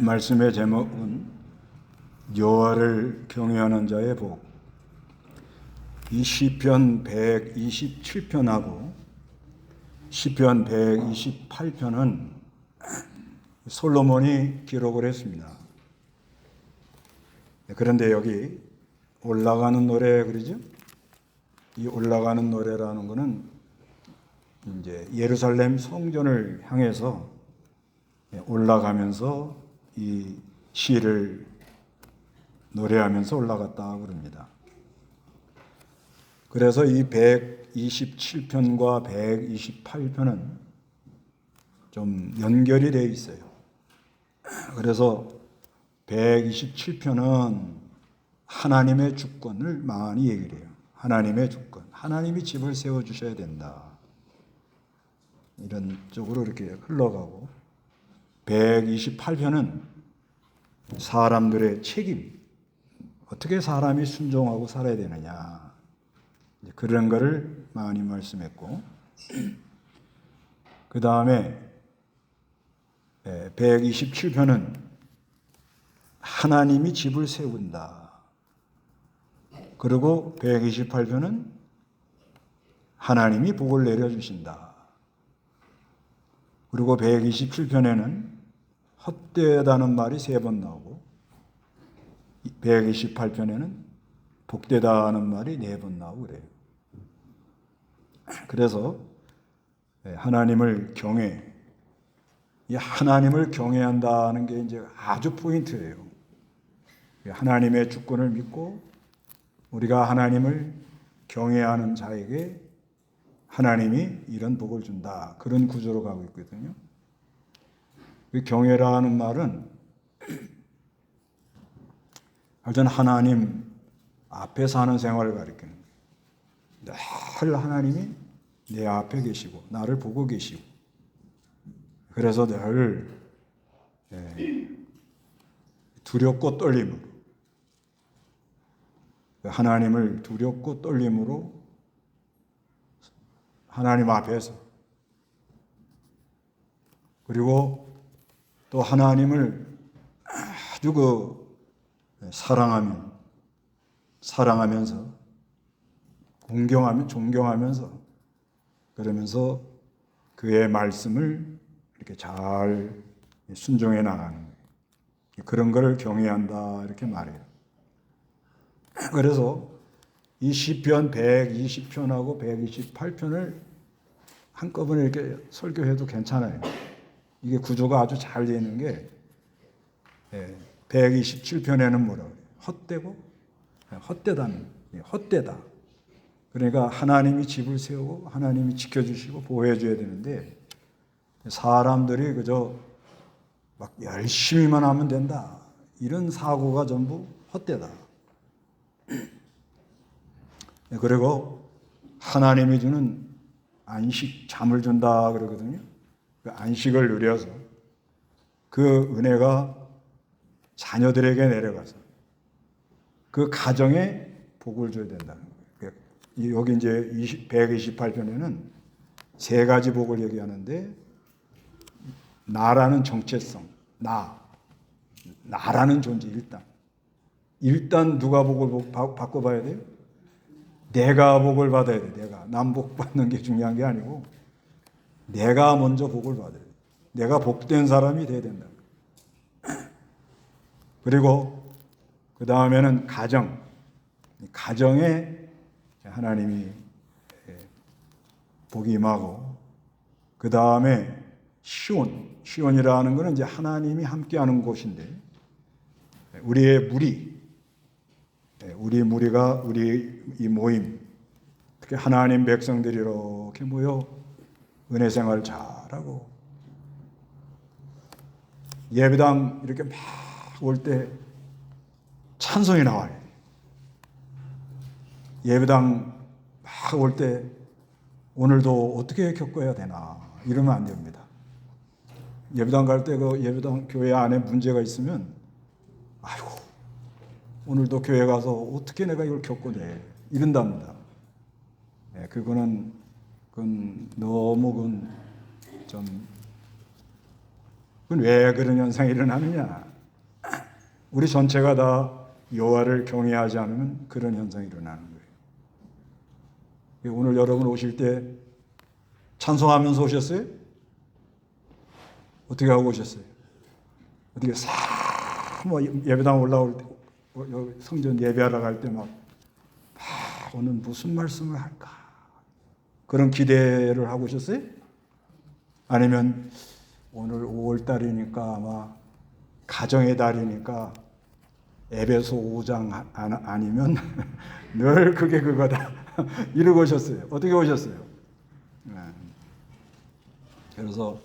말씀의 제목은 여호와를 경외하는 자의 복. 이 시편 127편하고 시편 128편은 솔로몬이 기록을 했습니다. 그런데 여기 올라가는 노래 그러죠? 이 올라가는 노래라는 것은 이제 예루살렘 성전을 향해서 올라가면서 이 시를 노래하면서 올라갔다 그럽니다. 그래서 이 127편과 128편은 좀 연결이 되어 있어요. 그래서 127편은 하나님의 주권을 많이 얘기를 해요. 하나님의 주권. 하나님이 집을 세워주셔야 된다. 이런 쪽으로 이렇게 흘러가고 128편은 사람들의 책임, 어떻게 사람이 순종하고 살아야 되느냐, 그런 거를 많이 말씀했고, 그 다음에 127편은 하나님이 집을 세운다. 그리고 128편은 하나님이 복을 내려주신다. 그리고 127편에는 헛되다는 말이 3번 나오고 128편에는 복되다는 말이 4번 나오고 그래요. 그래서 하나님을 이 하나님을 경외한다는 게 이제 아주 포인트예요. 하나님의 주권을 믿고 우리가 하나님을 경외하는 자에게 하나님이 이런 복을 준다. 그런 구조로 가고 있거든요. 경외라는 말은 일단 하나님 앞에 사는 생활을 가리키는 거예요. 늘 하나님이 내 앞에 계시고 나를 보고 계시고 그래서 늘 두렵고 떨림으로 하나님을 두렵고 떨림으로 하나님 앞에서 그리고 또 하나님을 아주 사랑하면서 존경하면서 그러면서 그의 말씀을 이렇게 잘 순종해 나가는 거예요. 그런 걸 경외한다 이렇게 말해요. 그래서 이 시편 120편하고 128편을 한꺼번에 이렇게 설교해도 괜찮아요. 이게 구조가 아주 잘 되어 있는 게 127편에는 뭐라 그래요? 헛되고 헛되다. 그러니까 하나님이 집을 세우고 하나님이 지켜주시고 보호해줘야 되는데 사람들이 그저 막 열심히만 하면 된다. 이런 사고가 전부 헛되다. 그리고 하나님이 주는 안식, 잠을 준다 그러거든요. 그 안식을 누려서 그 은혜가 자녀들에게 내려가서 그 가정에 복을 줘야 된다는 거예요. 여기 이제 128편에는 3가지 복을 얘기하는데 나라는 정체성, 나라는 존재 일단 누가 복을 받고 봐야 돼요? 내가 복을 받아야 돼. 남 복 받는 게 중요한 게 아니고 내가 먼저 복을 받아야 돼. 내가 복된 사람이 돼야 된다. 그리고 그 다음에는 가정에 하나님이 복이 임하고 그 다음에 시온이라는 것은 이제 하나님이 함께하는 곳인데 우리의 무리가 우리 이 모임 특히 하나님 백성들이 이렇게 모여 은혜 생활 잘하고 예배당 이렇게 막 올 때 찬송이 나와요. 예배당 막 올 때 오늘도 어떻게 겪어야 되나 이러면 안 됩니다. 예배당 갈 때 그 예배당 교회 안에 문제가 있으면 아이고 오늘도 교회 가서 어떻게 내가 이걸 겪어내 이런답니다. 그건 너무 좀 그건 왜 그런 현상이 일어나느냐? 우리 전체가 다 여호와를 경외하지 않으면 그런 현상이 일어나는 거예요. 오늘 여러분 오실 때 찬송하면서 오셨어요? 어떻게 하고 오셨어요? 어떻게 뭐 예배당 올라올 때, 성전 예배하러 갈 때 막 오늘 무슨 말씀을 할까? 그런 기대를 하고 오셨어요? 아니면 오늘 5월 달이니까 아마 가정의 달이니까 에베소 5장 아니면 늘 그게 그거다 이러고 오셨어요. 어떻게 오셨어요? 그래서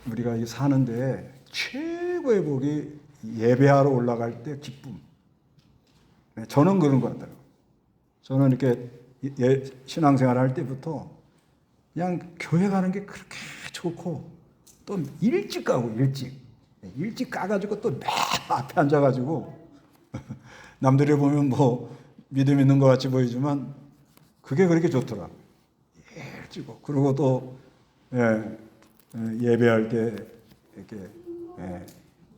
우리가 사는데 최고의 복이 예배하러 올라갈 때 기쁨. 저는 그런 것 같아요. 저는 이렇게 신앙생활 할 때부터 그냥 교회 가는 게 그렇게 좋고 또 일찍 가고 일찍 가가지고 또 맨 앞에 앉아가지고 남들이 보면 뭐 믿음 있는 것 같이 보이지만 그게 그렇게 좋더라고요. 일찍 오고 그리고 또 예배할 때 이렇게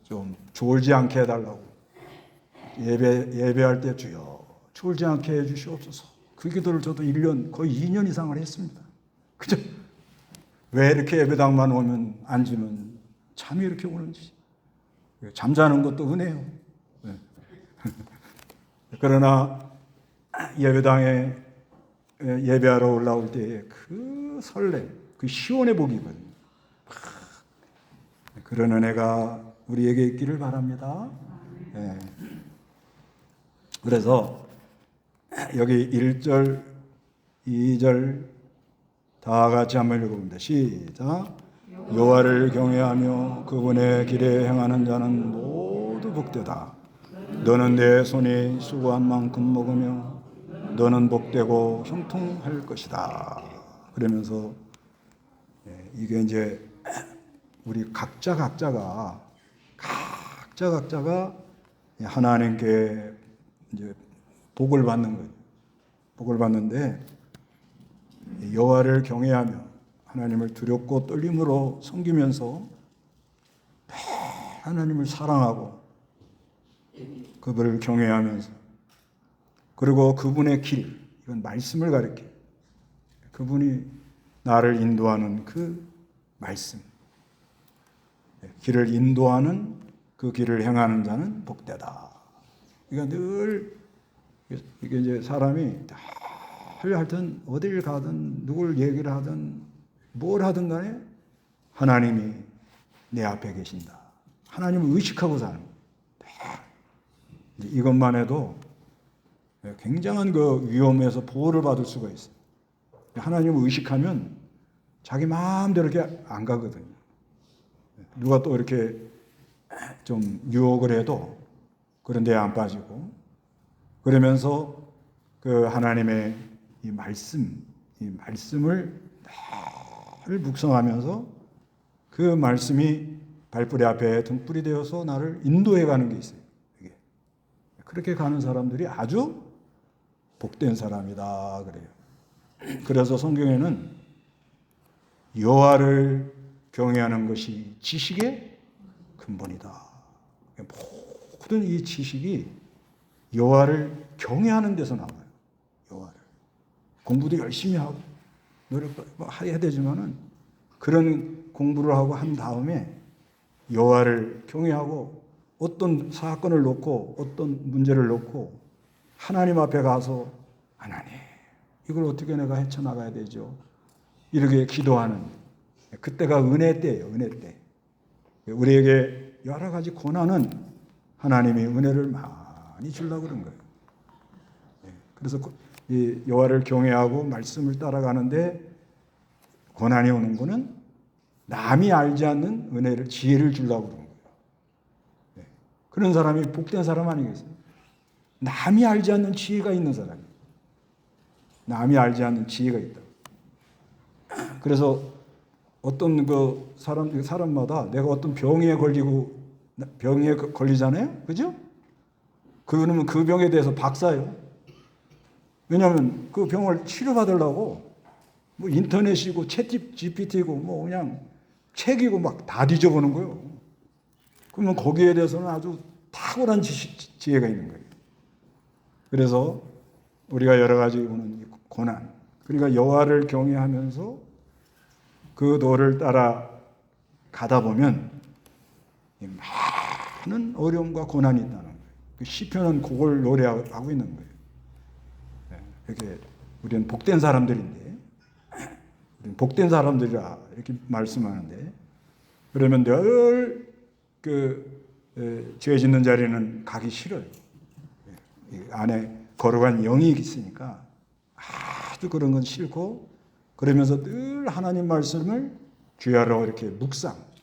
좀 졸지 않게 해달라고 예배할 때 주여 졸지 않게 해주시옵소서. 그 기도를 저도 1년 거의 2년 이상을 했습니다. 그죠? 왜 이렇게 예배당만 오면 앉으면 잠이 이렇게 오는지. 잠자는 것도 은혜요. 그러나 예배당에 예배하러 올라올 때의 그 설렘, 그 시온의 복이거든요. 그런 은혜가 우리에게 있기를 바랍니다. 그래서 여기 1절, 2절 다 같이 한번 읽어봅니다. 시작. 여호와를 경외하며 그분의 길에 행하는 자는 모두 복되다. 너는 내 손이 수고한 만큼 먹으며 너는 복되고 형통할 것이다. 그러면서 이게 이제 우리 각자가 하나님께 이제 복을 받는 거예요. 복을 받는데 여호와를 경외하며 하나님을 두렵고 떨림으로 섬기면서 하나님을 사랑하고 그분을 경외하면서 그리고 그분의 길, 이건 말씀을 가리켜요. 그분이 나를 인도하는 그 말씀, 길을 인도하는 그 길을 행하는 자는 복되다. 그러니까 늘 이게 이제 사람이 하여튼 어딜 가든 누굴 얘기를 하든 뭘 하든 간에 하나님이 내 앞에 계신다. 하나님을 의식하고 사는 거예요. 이것만 해도 굉장한 그 위험에서 보호를 받을 수가 있어요. 하나님을 의식하면 자기 마음대로 이렇게 안 가거든요. 누가 또 이렇게 좀 유혹을 해도 그런 데에 안 빠지고 그러면서 그 하나님의 이 말씀을 늘 묵상하면서 그 말씀이 발뿌리 앞에 등불이 되어서 나를 인도해 가는 게 있어요. 그렇게 가는 사람들이 아주 복된 사람이다 그래요. 그래서 성경에는 여호와를 경외하는 것이 지식의 근본이다. 모든 이 지식이 여호와를 경외하는 데서 나와요. 여호와를 공부도 열심히 하고 노력해야 되지만은 그런 공부를 하고 한 다음에 여호와를 경외하고 어떤 사건을 놓고 어떤 문제를 놓고 하나님 앞에 가서 하나님 이걸 어떻게 내가 헤쳐나가야 되죠? 이렇게 기도하는 그때가 은혜 때예요. 은혜 때. 우리에게 여러 가지 고난은 하나님이 은혜를 많이 주려고 그런 거예요. 그래서 이 여호와를 경외하고 말씀을 따라가는데 고난이 오는 거는 남이 알지 않는 은혜를 지혜를 주려고 그런 거예요. 그런 사람이 복된 사람 아니겠어요? 남이 알지 않는 지혜가 있는 사람이에요. 남이 알지 않는 지혜가 있다. 그래서 어떤 그 사람마다 내가 어떤 병에 걸리잖아요, 그죠? 그러면 그 병에 대해서 박사예요. 왜냐하면 그 병을 치료받으려고 뭐 인터넷이고 챗 GPT고 뭐 그냥 책이고 막 다 뒤져보는 거예요. 그러면 거기에 대해서는 아주 탁월한 지혜가 있는 거예요. 그래서 우리가 여러 가지 보는 고난, 그러니까 여호와를 경외하면서 그 도를 따라 가다 보면 많은 어려움과 고난이 있다는 거예요. 그 시편은 그걸 노래하고 있는 거예요. 이렇게 우리는 복된 사람들인데, 우리는 복된 사람들이라 이렇게 말씀하는데, 그러면 늘 죄 짓는 자리는 가기 싫어요. 안에 거룩한 영이 있으니까 아주 그런 건 싫고, 그러면서 늘 하나님 말씀을 주야로 이렇게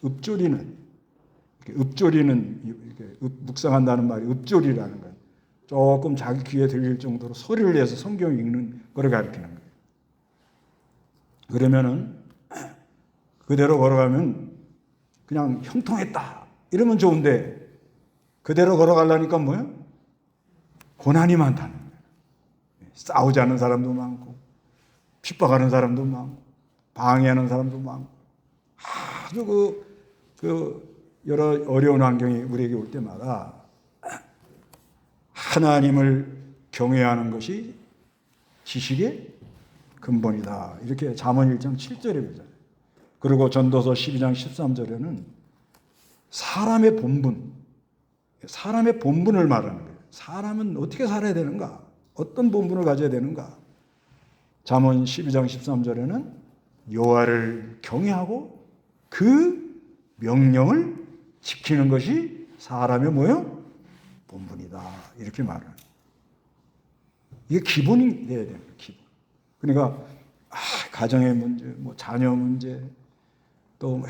읊조리는, 묵상한다는 말이 읊조리라는 거예요. 조금 자기 귀에 들릴 정도로 소리를 내서 성경 읽는 걸 가르치는 거예요. 그러면은 그대로 걸어가면 그냥 형통했다 이러면 좋은데, 그대로 걸어가려니까 뭐예요? 고난이 많다는 거예요. 싸우지 않는 사람도 많고, 핍박하는 사람도 많고, 방해하는 사람도 많고, 아주 여러 어려운 환경이 우리에게 올 때마다 하나님을 경외하는 것이 지식의 근본이다. 이렇게 잠언 1장 7절에 보잖아요. 그리고 전도서 12장 13절에는 사람의 본분을 말하는 거예요. 사람은 어떻게 살아야 되는가? 어떤 본분을 가져야 되는가? 잠언 12장 13절에는 여호와를 경외하고 그 명령을 지키는 것이 사람의 뭐예요? 본분이다. 이렇게 말하는. 이게 기본이 돼야 돼요. 기본. 그러니까 가정의 문제, 뭐 자녀 문제, 또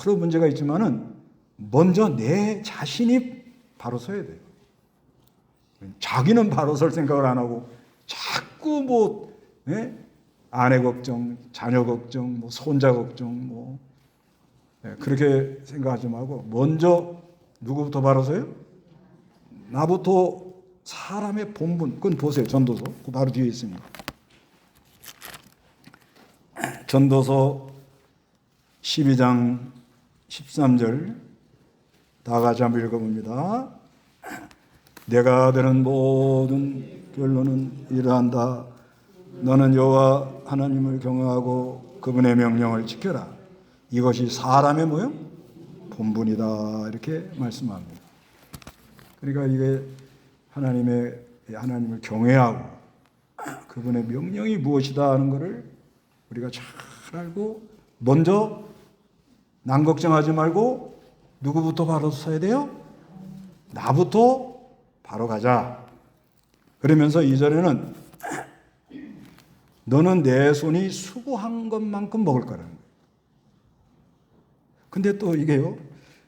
여러 문제가 있지만은 먼저 내 자신이 바로 서야 돼요. 자기는 바로 설 생각을 안 하고 자꾸 아내 걱정, 자녀 걱정, 뭐 손자 걱정, 그렇게 생각하지 말고 먼저 누구부터 바로 서요? 나부터 사람의 본분. 그건 보세요. 전도서. 그 바로 뒤에 있습니다. 전도서 12장 13절 다 같이 한번 읽어봅니다. 내가 들은 모든 결론은 이러한다. 너는 여호와 하나님을 경외하고 그분의 명령을 지켜라. 이것이 사람의 뭐요? 본분이다. 이렇게 말씀합니다. 그러니까 이게 하나님을 경외하고 그분의 명령이 무엇이다 하는 것을 우리가 잘 알고, 먼저 남 걱정하지 말고 누구부터 바로 서야 돼요? 나부터 바로 가자. 그러면서 2절에는 너는 내 손이 수고한 것만큼 먹을 거라는 거예요. 근데 또 이게요,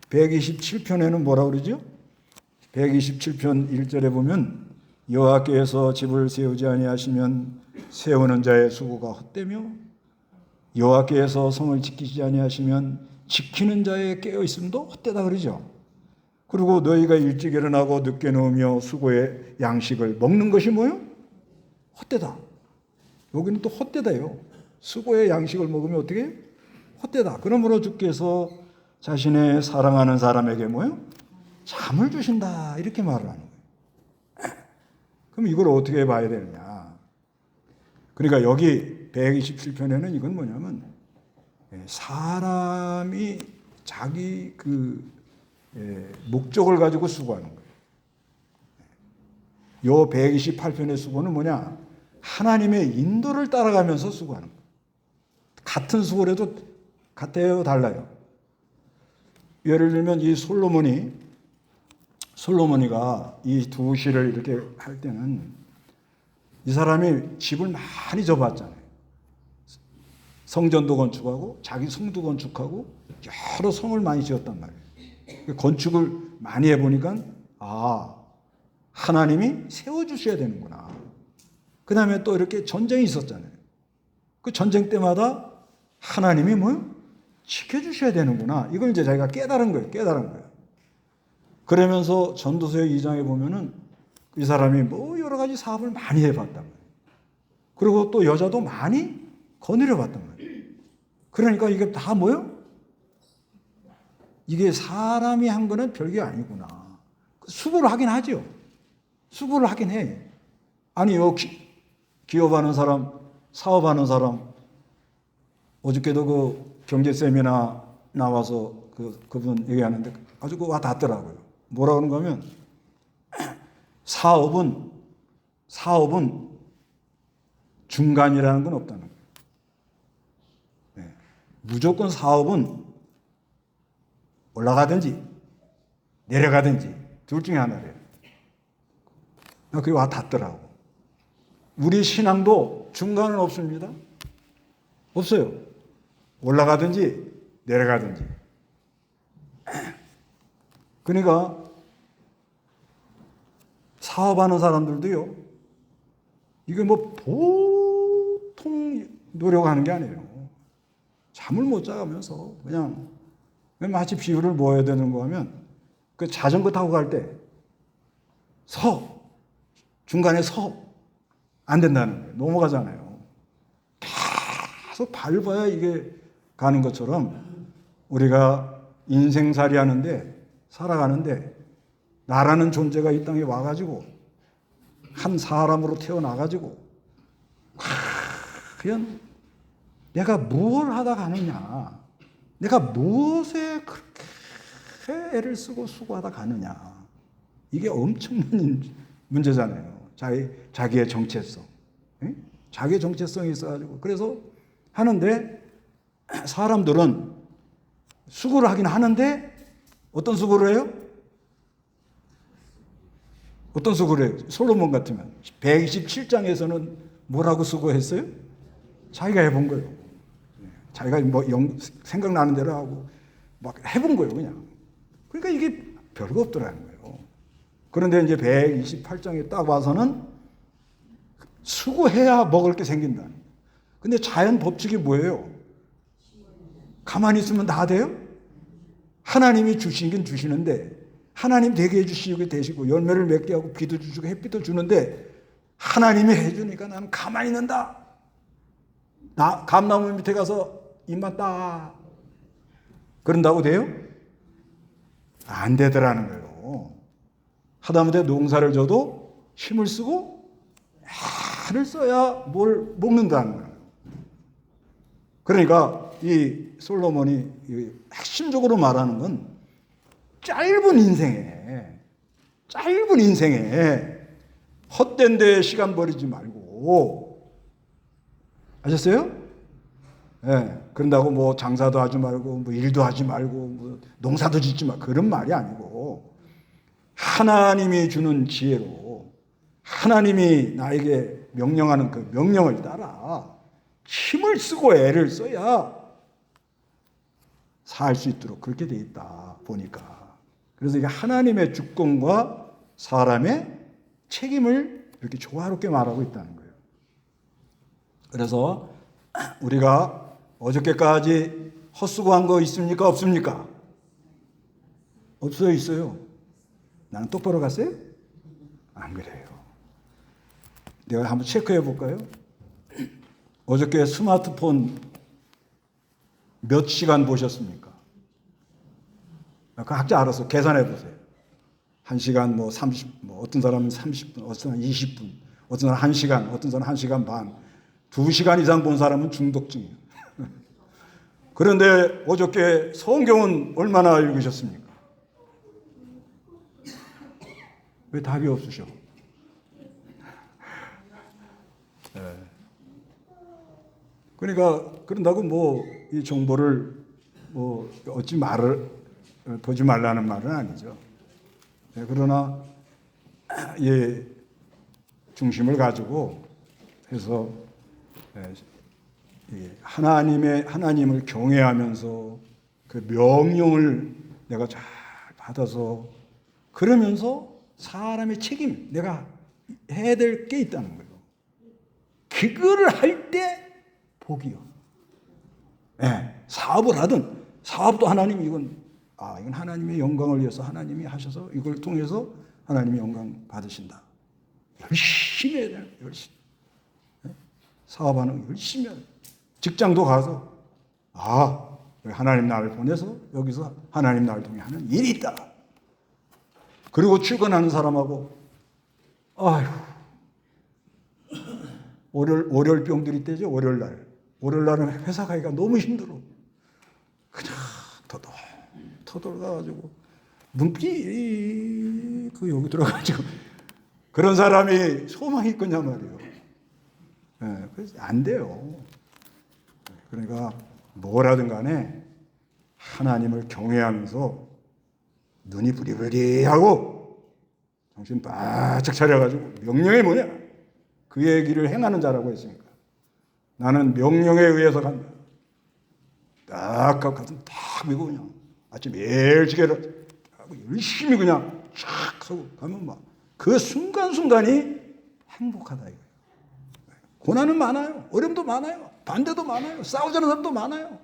127편에는 뭐라 그러죠? 127편 1절에 보면 여호와께서 집을 세우지 아니하시면 세우는 자의 수고가 헛되며 여호와께서 성을 지키지 아니하시면 지키는 자의 깨어 있음도 헛되다 그러죠. 그리고 너희가 일찍 일어나고 늦게 누우며 수고의 양식을 먹는 것이 뭐요? 헛되다. 여기는 또 헛되다요. 수고의 양식을 먹으면 어떻게 해요? 헛되다. 그러므로 주께서 자신의 사랑하는 사람에게 뭐요? 잠을 주신다. 이렇게 말을 하는 거예요. 그럼 이걸 어떻게 봐야 되느냐? 그러니까 여기 127편에는 이건 뭐냐면 사람이 자기 목적을 가지고 수고하는 거예요. 요 128편의 수고는 뭐냐? 하나님의 인도를 따라가면서 수고하는 거예요. 같은 수고를 해도 같아요, 달라요? 예를 들면 이 솔로몬이가 이 두 시를 이렇게 할 때는 이 사람이 집을 많이 져봤잖아요. 성전도 건축하고 자기 성도 건축하고 여러 성을 많이 지었단 말이에요. 건축을 많이 해보니까 하나님이 세워주셔야 되는구나. 그 다음에 또 이렇게 전쟁이 있었잖아요. 그 전쟁 때마다 하나님이 지켜주셔야 되는구나. 이걸 이제 자기가 깨달은 거예요. 그러면서 전도서의 2장에 보면은 이 사람이 여러 가지 사업을 많이 해봤단 말이에요. 그리고 또 여자도 많이 거느려봤단 말이에요. 그러니까 이게 다 이게 사람이 한 거는 별게 아니구나. 수고를 하긴 하죠. 수고를 하긴 해. 아니, 기업하는 사람, 사업하는 사람, 어저께도 그 경제 세미나 나와서 그분 얘기하는데 아주 와 닿더라고요. 뭐라 그런 거면 사업은 중간이라는 건 없다는 거예요. 네. 무조건 사업은 올라가든지 내려가든지 둘 중에 하나래요. 그게 와 닿더라고. 우리 신앙도 중간은 없습니다. 없어요. 올라가든지 내려가든지. 그러니까 사업하는 사람들도요. 이게 뭐 보통 노력하는 게 아니에요. 잠을 못 자면서 그냥 마치 비유를 뭐 해야 되는 거 하면 그 자전거 타고 갈 때 중간에 안 된다는 거예요. 넘어가잖아요. 계속 밟아야 이게 가는 것처럼 우리가 인생살이 하는데 살아가는데 나라는 존재가 이 땅에 와가지고 한 사람으로 태어나가지고 그냥 내가 뭘 하다 가느냐, 내가 무엇에 그렇게 애를 쓰고 수고하다 가느냐, 이게 엄청난 문제잖아요. 자기의 정체성, 자기의 정체성이 있어가지고 그래서 하는데 사람들은 수고를 하긴 하는데 어떤 수고를 해요? 어떤 수고를 해요? 솔로몬 같으면 127장에서는 뭐라고 수고했어요? 자기가 해본 거예요. 자기가 뭐 생각나는 대로 하고 막 해본 거예요, 그냥. 그러니까 이게 별거 없더라는 거예요. 그런데 이제 128장에 딱 와서는 수고해야 먹을 게 생긴다. 근데 자연 법칙이 뭐예요? 가만히 있으면 다 돼요? 하나님이 주시긴 주시는데 하나님 되게 해주시고 되시고 열매를 맺게 하고 비도 주시고 햇빛도 주는데 하나님이 해주니까 나는 가만히 있는다. 감나무 밑에 가서 입만 딱 그런다고 돼요? 안 되더라는 거예요. 하다못해 농사를 져도 힘을 쓰고 애를 써야 뭘 먹는다는 거예요. 그러니까 이 솔로몬이 핵심적으로 말하는 건 짧은 인생에 헛된 데에 시간 버리지 말고, 아셨어요? 예, 그런다고 뭐 장사도 하지 말고 뭐 일도 하지 말고 뭐 농사도 짓지 마, 그런 말이 아니고 하나님이 주는 지혜로 하나님이 나에게 명령하는 그 명령을 따라 힘을 쓰고 애를 써야 살 수 있도록 그렇게 돼 있다 보니까. 그래서 이게 하나님의 주권과 사람의 책임을 이렇게 조화롭게 말하고 있다는 거예요. 그래서 우리가 어저께까지 헛수고한 거 있습니까? 없습니까? 없어요, 있어요. 나는 똑바로 갔어요? 안 그래요. 내가 한번 체크해 볼까요? 어저께 스마트폰 몇 시간 보셨습니까? 각자 알아서 계산해 보세요. 1시간 뭐 30, 뭐 어떤 사람은 30분, 어떤 사람은 20분, 어떤 사람은 1시간, 어떤 사람은 1시간 반, 2시간 이상 본 사람은 중독증이에요. 그런데 어저께 성경은 얼마나 읽으셨습니까? 왜 답이 없으셔? 네. 그러니까 그런다고 뭐 이 정보를 뭐 보지 말라는 말은 아니죠. 네, 그러나 예, 중심을 가지고 해서 하나님을 경외하면서 그 명령을 내가 잘 받아서 그러면서 사람의 책임, 내가 해야 될 게 있다는 거예요. 그거를 할 때 복이요. 네, 사업을 하든 사업도 하나님이 이건 하나님의 영광을 위해서 하나님이 하셔서 이걸 통해서 하나님의 영광 받으신다. 열심히 해야 돼요. 열심히. 네? 사업하는 열심히 해야 돼요. 직장도 가서 하나님 나를 보내서 여기서 하나님 나를 통해 하는 일이 있다. 그리고 출근하는 사람하고 아휴 월요일병들이 때죠. 월요일날은 회사 가기가 너무 힘들어. 그냥 터덜 가가지고 눈빛이 여기 들어가지고 그런 사람이 소망이 있겠냐 말이에요. 네, 그래서 안 돼요. 그러니까 뭐라든 간에 하나님을 경외하면서 눈이 부리부리하고 정신 바짝 차려가지고 명령이 뭐냐? 그 얘기를 행하는 자라고 했으니까 나는 명령에 의해서 간다. 딱 가슴 딱 메고 그냥 아침 일찍 열심히 그냥 쫙 서고 가면 막 그 순간순간이 행복하다 이거예요. 고난은 많아요. 어려움도 많아요. 반대도 많아요. 싸우자는 사람도 많아요.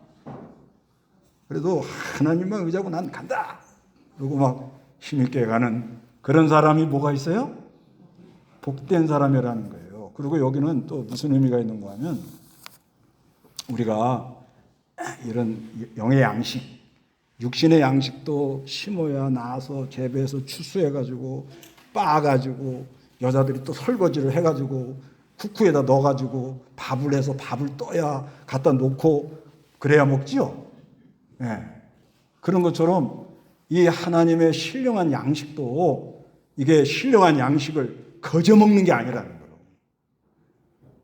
그래도 하나님만 의지하고 난 간다. 그리고 막 힘있게 가는 그런 사람이 뭐가 있어요? 복된 사람이라는 거예요. 그리고 여기는 또 무슨 의미가 있는가 하면 우리가 이런 영의 양식, 육신의 양식도 심어야 나서 재배해서 추수해가지고 빻아가지고 여자들이 또 설거지를 해가지고 쿠쿠에다 넣어가지고 밥을 해서 밥을 떠야 갖다 놓고 그래야 먹지요. 네. 그런 것처럼 이 하나님의 신령한 양식도 이게 신령한 양식을 거저 먹는 게 아니라는 거예요.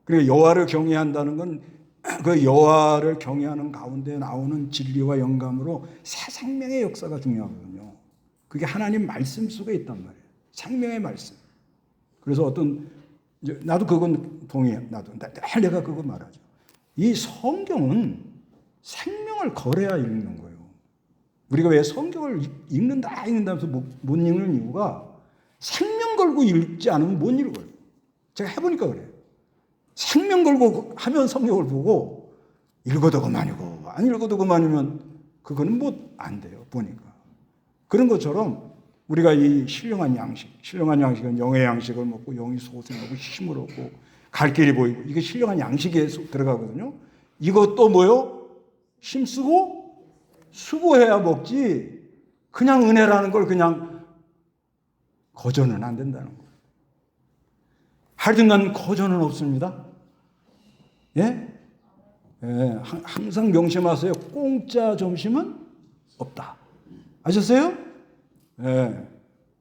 그러니까 여호와를 경외한다는 건 그 여호와를 경외하는 가운데 나오는 진리와 영감으로 새 생명의 역사가 중요하거든요. 그게 하나님 말씀 속에 있단 말이에요. 생명의 말씀. 그래서 나도 그건 동의해. 내가 그거 말하죠. 이 성경은 생명을 걸어야 읽는 거예요. 우리가 왜 성경을 읽는다면서 못 읽는 이유가 생명 걸고 읽지 않으면 못 읽어요. 제가 해보니까 그래요. 생명 걸고 하면 성경을 보고 읽어도 그만이고 안 읽어도 그만이면 그거는 안 돼요. 보니까. 그런 것처럼 우리가 이 신령한 양식은 영의 양식을 먹고 영이 소생하고 힘을 얻고 갈 길이 보이고 이게 신령한 양식에 들어가거든요. 이것도 뭐요? 힘쓰고 수고해야 먹지 그냥 은혜라는 걸 그냥 거저는 안 된다는 거예요. 하여튼간 거저는 없습니다. 예? 예, 항상 명심하세요. 공짜 점심은 없다. 아셨어요? 예,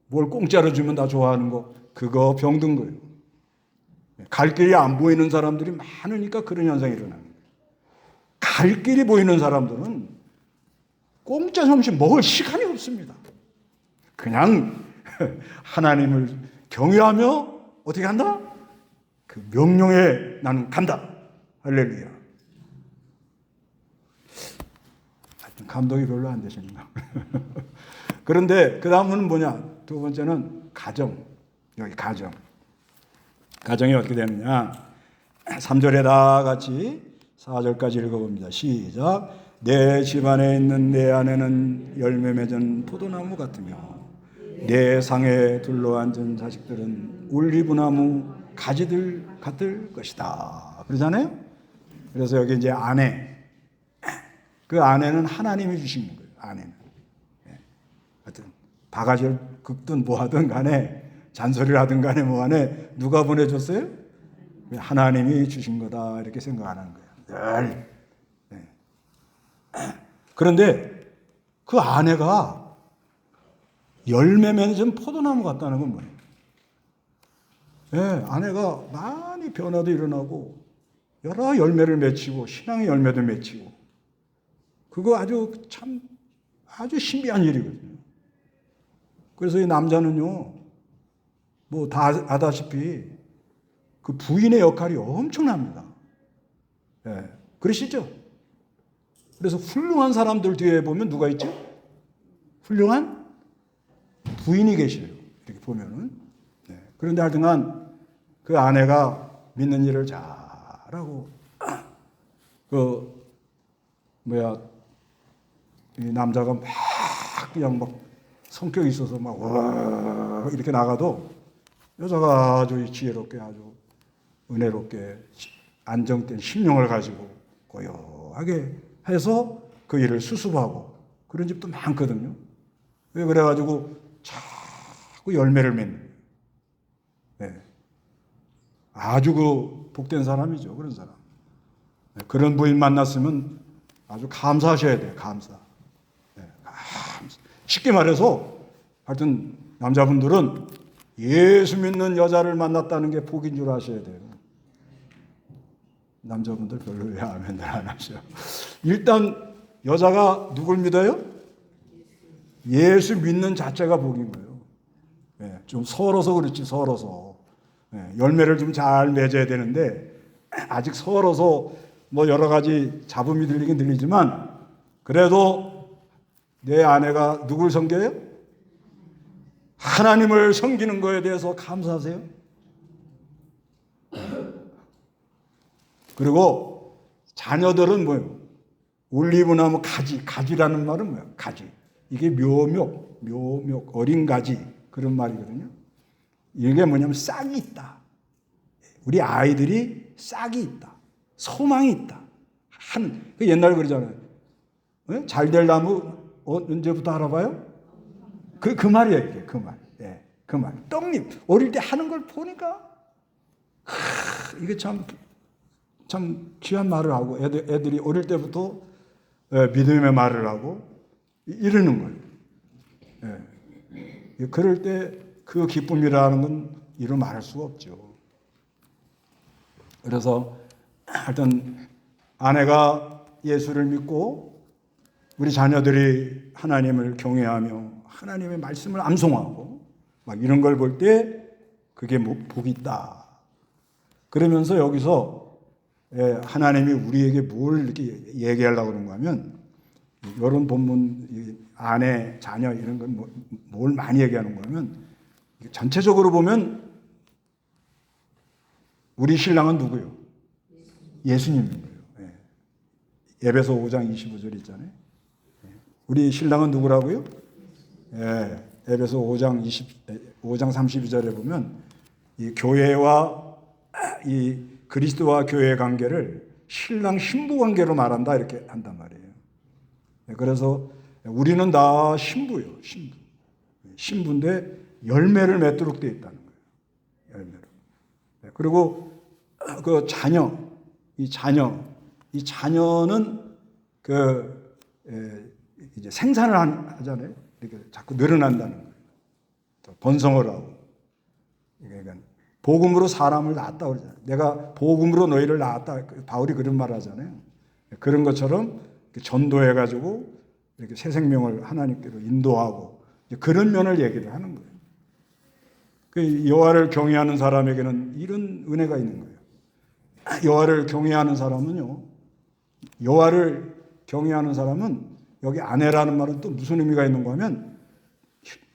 뭘 공짜로 주면 다 좋아하는 거 그거 병든 거예요. 갈 길이 안 보이는 사람들이 많으니까 그런 현상이 일어나는 거예요. 갈 길이 보이는 사람들은 공짜 점심 먹을 시간이 없습니다. 그냥 하나님을 경외하며 어떻게 한다? 그 명령에 나는 간다. 할렐루야. 하여튼 감동이 별로 안 되십니다. 그런데 그 다음은 뭐냐? 두 번째는 가정. 여기 가정. 가정이 어떻게 되느냐? 3절에 다 같이 4절까지 읽어봅니다. 시작. 내 집안에 있는 내 아내는 열매 맺은 포도나무 같으며 내 상에 둘러앉은 자식들은 올리브나무 가지들 같을 것이다. 그러잖아요? 그래서 여기 이제 아내. 그 아내는 하나님이 주신 거예요. 아내는. 하여튼 바가지를 긁든 뭐 하든 간에 잔소리를 하든 간에 뭐 간에 누가 보내줬어요? 하나님이 주신 거다 이렇게 생각하는 거예요. 늘. 네. 그런데 그 아내가 열매 맺은 포도나무 같다는 건 뭐예요? 네, 아내가 많이 변화도 일어나고 여러 열매를 맺히고 신앙의 열매도 맺히고 그거 아주 신비한 일이거든요. 그래서 이 남자는요, 뭐 다 아다시피 그 부인의 역할이 엄청납니다. 예, 그러시죠? 그래서 훌륭한 사람들 뒤에 보면 누가 있죠? 훌륭한 부인이 계셔요. 이렇게 보면은. 네. 그런데 하여튼간 그 아내가 믿는 일을 잘하고, 이 남자가 막 그냥 막 성격이 있어서 막 와 이렇게 나가도 여자가 아주 지혜롭게 아주 은혜롭게 안정된 심령을 가지고 고요하게 해서 그 일을 수습하고 그런 집도 많거든요. 왜 그래가지고 자꾸 열매를 맺는 거예요. 네. 아주 그 복된 사람이죠. 그런 사람. 네. 그런 부인 만났으면 아주 감사하셔야 돼요. 감사. 네. 감사. 쉽게 말해서 하여튼 남자분들은 예수 믿는 여자를 만났다는 게 복인 줄 아셔야 돼요. 남자분들 별로 왜 아멘들 안 하셔. 일단 여자가 누굴 믿어요? 예수 믿는 자체가 복인 거예요. 네, 좀 서러서 그렇지, 서러서. 네, 열매를 좀 잘 맺어야 되는데 아직 서러서 뭐 여러 가지 잡음이 들리긴 들리지만 그래도 내 아내가 누굴 섬겨요? 하나님을 섬기는 거에 대해서 감사하세요. 그리고 자녀들은 뭐예요? 올리브나무 가지라는 말은 뭐예요? 가지. 이게 묘목, 어린 가지 그런 말이거든요. 이게 뭐냐면 싹이 있다. 우리 아이들이 싹이 있다. 소망이 있다. 그 옛날에 그러잖아요. 네? 잘될 나무 언제부터 알아봐요? 그 말이에요. 이게. 그 말. 예, 그 말. 떡잎. 어릴 때 하는 걸 보니까 이게 참 귀한 말을 하고 애들이 어릴 때부터 믿음의 말을 하고 이러는 거예요. 예. 그럴 때 그 기쁨이라는 건 이루 말할 수가 없죠. 그래서 하여튼 아내가 예수를 믿고 우리 자녀들이 하나님을 경외하며 하나님의 말씀을 암송하고 막 이런 걸 볼 때 그게 뭐 복이 있다. 그러면서 여기서 하나님이 우리에게 뭘 이렇게 얘기하려고 그런가 하면 이런 본문 아내, 자녀 이런 건 뭘 많이 얘기하는 거냐면 전체적으로 보면 우리 신랑은 누구요? 예수님인 거예요. 에베소 5장 25절 있잖아요. 우리 신랑은 누구라고요? 에베소 5장 32절에 보면 이 교회와 이 그리스도와 교회의 관계를 신랑 신부 관계로 말한다 이렇게 한단 말이에요. 그래서 우리는 다 신부요, 신부. 신부인데 열매를 맺도록 되어 있다는 거예요. 열매로. 그리고 그 이 자녀는 이제 생산을 하잖아요. 이렇게 자꾸 늘어난다는 거예요. 번성을 하고. 그러니까 복음으로 사람을 낳았다 그러잖아요. 내가 복음으로 너희를 낳았다. 바울이 그런 말 하잖아요. 그런 것처럼 전도해가지고 이렇게 새 생명을 하나님께로 인도하고 그런 면을 얘기를 하는 거예요. 그 여호와를 경외하는 사람에게는 이런 은혜가 있는 거예요. 여호와를 경외하는 사람은요. 여호와를 경외하는 사람은 여기 아내라는 말은 또 무슨 의미가 있는가 하면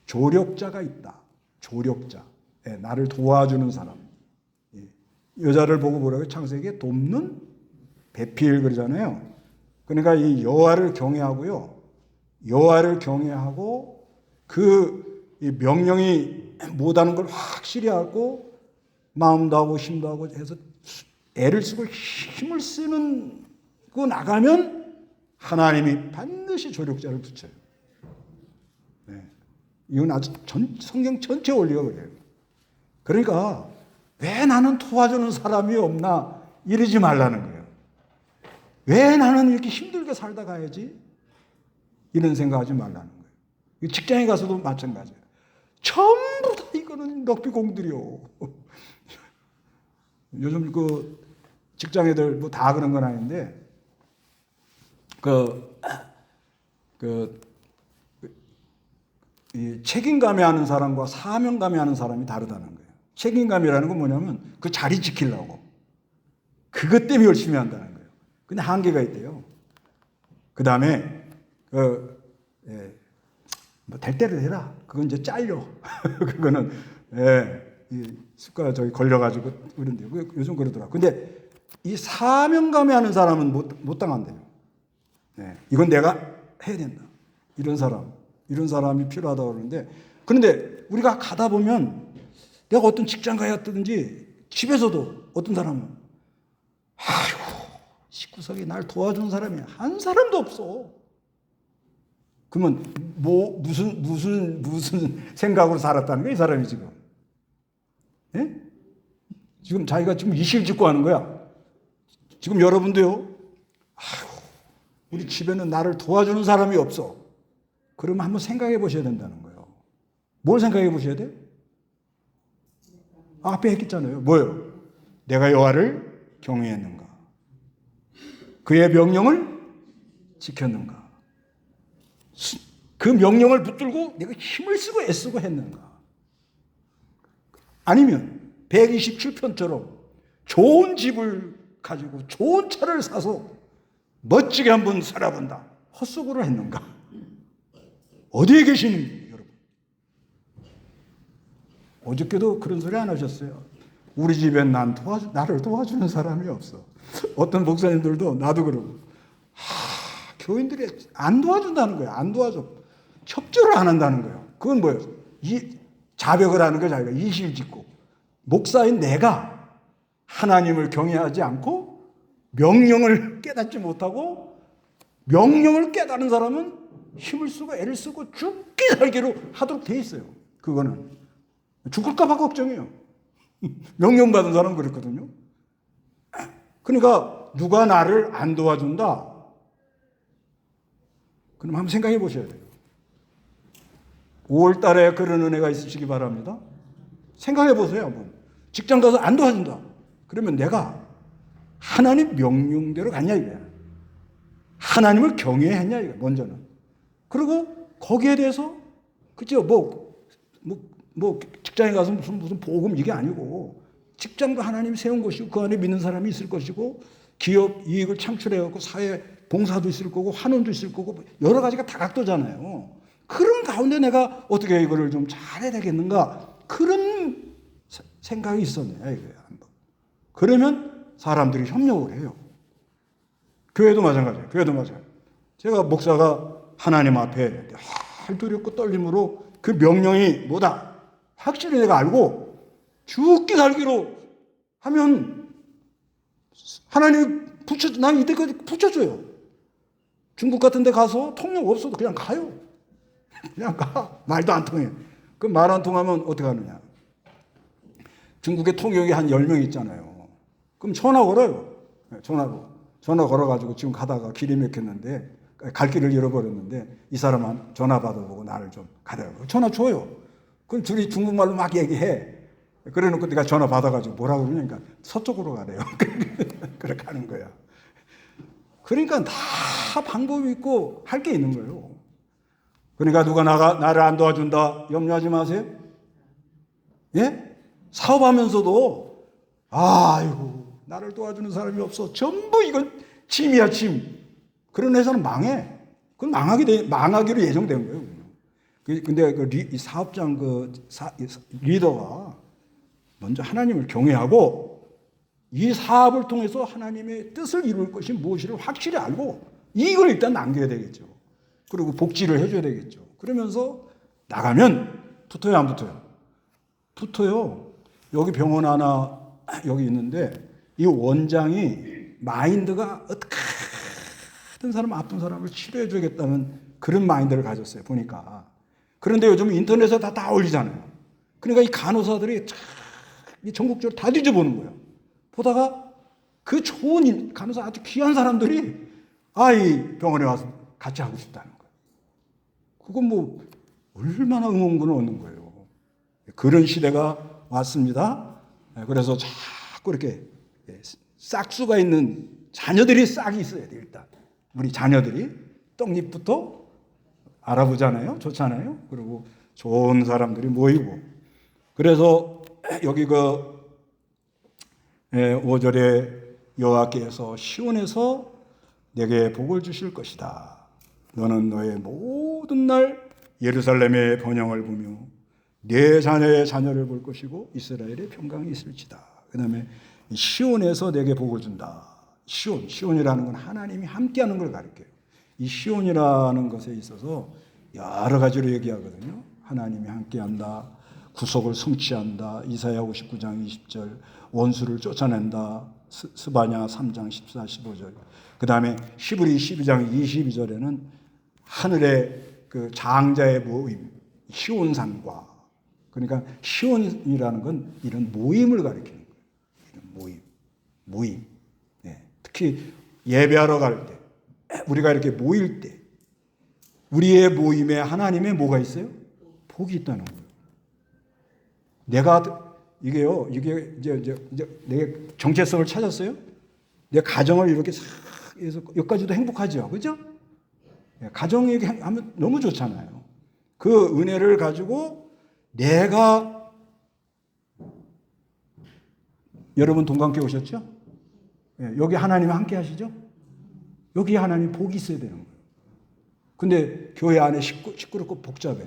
조력자가 있다. 조력자. 나를 도와주는 사람. 여자를 보고 뭐라고요? 창세기에 돕는 배필 그러잖아요. 그러니까 이 여호와를 경외하고요. 여호와를 경외하고 이 명령이 못하는 걸 확실히 알고 마음도 하고 힘도 하고 해서 애를 쓰고 힘을 쓰는 거 나가면 하나님이 반드시 조력자를 붙여요. 이건 아주 성경 전체 원리가 그래요. 그러니까 왜 나는 도와주는 사람이 없나 이러지 말라는 거예요. 왜 나는 이렇게 힘들게 살다 가야지? 이런 생각하지 말라는 거예요. 직장에 가서도 마찬가지예요. 전부 다 이거는 럭비공들이요. 요즘 그 직장 애들 뭐 다 그런 건 아닌데 이 책임감이 하는 사람과 사명감이 하는 사람이 다르다는 거예요. 책임감이라는 건 뭐냐면 그 자리 지키려고 그것 때문에 열심히 한다는 거예요. 근데 한계가 있대요. 그 다음에 뭐 될 대로 해라. 그건 이제 잘려. 그거는 이 습관 저기 걸려가지고 그런데요. 요즘 그러더라고. 근데 이 사명감이 하는 사람은 못 당한대요. 이건 내가 해야 된다. 이런 사람이 필요하다고 그러는데 그런데 우리가 가다 보면 내가 어떤 직장 가야 뜨든지 집에서도 어떤 사람은 아이고 집구석에 날 도와주는 사람이 한 사람도 없어. 그러면 뭐 무슨 생각으로 살았다는 거야, 이 사람이 지금? 예? 지금 자기가 지금 이실 짓고 하는 거야. 지금 여러분도요. 아유, 우리 집에는 나를 도와주는 사람이 없어. 그러면 한번 생각해 보셔야 된다는 거예요. 뭘 생각해 보셔야 돼? 앞에 했겠잖아요. 뭐요? 내가 여호와를 경외했는가? 그의 명령을 지켰는가? 그 명령을 붙들고 내가 힘을 쓰고 애쓰고 했는가? 아니면 127편처럼 좋은 집을 가지고 좋은 차를 사서 멋지게 한번 살아본다. 헛수고를 했는가? 어디에 계시는 여러분? 어저께도 그런 소리 안 하셨어요? 우리 집엔 나를 도와주는 사람이 없어. 어떤 목사님들도 나도 그러고 교인들이 안 도와준다는 거예요. 안 도와줘. 협조를 안 한다는 거예요. 그건 뭐예요? 자백을 하는 거예요. 자기가 이실 짓고. 목사인 내가 하나님을 경외하지 않고 명령을 깨닫지 못하고 명령을 깨달은 사람은 힘을 쓰고 애를 쓰고 죽기 살기로 하도록 돼 있어요. 그거는. 죽을까 봐 걱정이에요. 명령 받은 사람은 그랬거든요. 그러니까 누가 나를 안 도와준다? 그럼 한번 생각해 보셔야 돼요. 5월 달에 그런 은혜가 있으시기 바랍니다. 생각해 보세요. 한번. 직장 가서 안 도와준다. 그러면 내가 하나님 명령대로 갔냐 이거야. 하나님을 경외했냐 이거야. 먼저는. 그리고 거기에 대해서 그죠? 뭐 직장에 가서 무슨 복음 이게 아니고 직장도 하나님이 세운 것이고 그 안에 믿는 사람이 있을 것이고 기업 이익을 창출해 갖고 사회 봉사도 있을 거고 환원도 있을 거고 여러 가지가 다각도잖아요. 그런 가운데 내가 어떻게 이거를 좀 잘해야 되겠는가 그런 생각이 있었네요. 이거야. 그러면 사람들이 협력을 해요. 교회도 마찬가지예요. 교회도 마찬가지예요. 제가 목사가 하나님 앞에 두렵고 떨림으로 그 명령이 뭐다 확실히 내가 알고 죽기 살기로 하면 하나님이 난 이때까지 붙여줘요. 중국 같은 데 가서 통역 없어도 그냥 가요. 그냥 가. 말도 안 통해. 그 말 안 통하면 어떻게 하느냐. 중국에 통역이 한 10명 있잖아요. 그럼 전화 걸어요. 전화 걸어가지고 지금 가다가 길이 막혔는데 갈 길을 잃어버렸는데 이 사람은 전화 받아보고 나를 좀 가더라고요. 전화 줘요. 그럼 둘이 중국말로 막 얘기해. 그래 놓고 내가 전화 받아가지고 뭐라고 그러니까 서쪽으로 가래요. 그렇게 하는 거야. 그러니까 다 방법이 있고 할 게 있는 거예요. 그러니까 누가 나를 안 도와준다 염려하지 마세요. 예? 사업하면서도 아이고 나를 도와주는 사람이 없어. 전부 이건 짐이야 짐. 그런 회사는 망해. 그건 망하기로 예정된 거예요. 근데 이 사업장 리더가 먼저 하나님을 경외하고 이 사업을 통해서 하나님의 뜻을 이룰 것이 무엇이를 확실히 알고 이걸 일단 남겨야 되겠죠. 그리고 복지를 해줘야 되겠죠. 그러면서 나가면 붙어요, 안 붙어요? 붙어요. 여기 병원 하나 여기 있는데 이 원장이 마인드가 어떻게든 사람 아픈 사람을 치료해 주겠다는 그런 마인드를 가졌어요. 보니까. 그런데 요즘 인터넷에 다 올리잖아요. 그러니까 이 간호사들이 전국적으로 다 뒤져보는 거예요. 보다가 그 좋은 간호사 아주 귀한 사람들이 이 병원에 와서 같이 하고 싶다는 거예요. 그건 뭐 얼마나 응원군을 얻는 거예요. 그런 시대가 왔습니다. 그래서 자꾸 이렇게 싹수가 있는 자녀들이 싹이 있어야 돼 일단. 우리 자녀들이 떡잎부터 알아보잖아요. 좋잖아요. 그리고 좋은 사람들이 모이고. 그래서 여기 5절에 여호와께서 시온에서 내게 복을 주실 것이다. 너는 너의 모든 날 예루살렘의 번영을 보며 내 자녀의 자녀를 볼 것이고 이스라엘의 평강이 있을지다. 그 다음에 시온에서 내게 복을 준다. 시온이라는 건 하나님이 함께하는 걸 가리켜요. 이 시온이라는 것에 있어서 여러 가지로 얘기하거든요. 하나님이 함께한다. 구속을 성취한다. 이사야 59장 20절. 원수를 쫓아낸다. 스바냐 3장 14, 15절. 그 다음에 히브리 12장 22절에는 하늘의 그 장자의 모임, 시온산과, 그러니까 시온이라는 건 이런 모임을 가리키는 거예요. 이런 모임. 네. 특히 예배하러 갈 때, 우리가 이렇게 모일 때, 우리의 모임에 하나님의 뭐가 있어요? 복이 있다는 거예요. 이게 이제 내 정체성을 찾았어요? 내 가정을 이렇게 싹 해서 여기까지도 행복하죠. 그죠? 가정 얘기하면 너무 좋잖아요. 그 은혜를 가지고 내가, 여러분 동감께 오셨죠? 여기 하나님 함께 하시죠? 여기 하나님 복이 있어야 되는 거예요. 근데 교회 안에 시끄럽고 복잡해.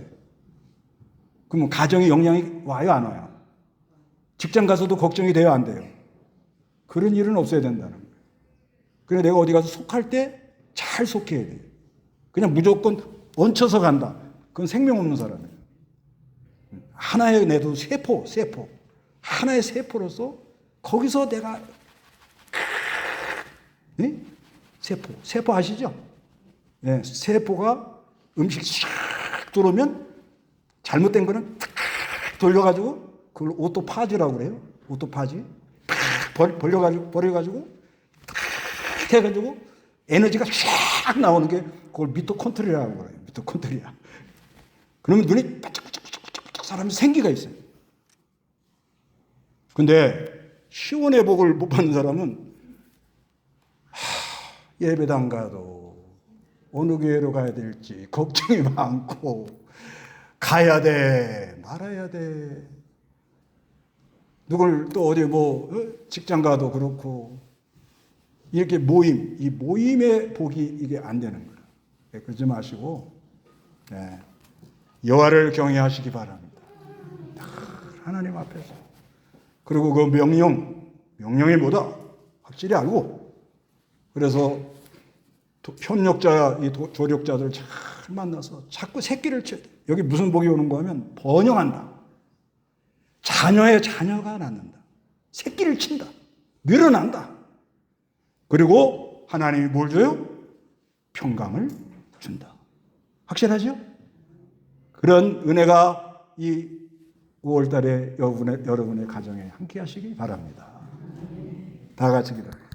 그러면 가정에 영향이 와요, 안 와요? 직장 가서도 걱정이 돼요, 안 돼요? 그런 일은 없어야 된다는 거예요. 그래서 내가 어디 가서 속할 때 잘 속해야 돼요. 그냥 무조건 얹혀서 간다. 그건 생명 없는 사람이에요. 하나의 내도 세포. 하나의 세포로서 거기서 내가, 네? 세포 아시죠? 네, 세포가 음식 싹 들어오면 잘못된 거는 탁 돌려가지고 그걸 오토파지라고 그래요. 오토파지. 버려가지고 탁 해가지고 에너지가 쫙 나오는 게 그걸 미토콘드리아라고 그래요. 미토콘드리아. 그러면 눈이 바짝바짝 사람이 생기가 있어요. 근데 시온의 복을 못 받는 사람은 예배당 가도 어느 교회로 가야 될지 걱정이 많고, 가야 돼 말아야 돼, 누굴 또 어디 직장 가도 그렇고, 이렇게 이 모임의 복이 이게 안 되는 거예요. 그러지 마시고 여호와를 경외하시기 바랍니다. 하나님 앞에서. 그리고 그 명령이 뭐다 확실히 알고, 그래서 협력자, 조력자들 잘 만나서 자꾸 새끼를 쳐야 돼. 여기 무슨 복이 오는 거 하면 번영한다. 자녀가 낳는다. 새끼를 친다. 늘어난다. 그리고 하나님이 뭘 줘요? 평강을 준다. 확실하죠? 그런 은혜가 이 5월 달에 여러분의 가정에 함께 하시기 바랍니다. 다 같이 기도합니다.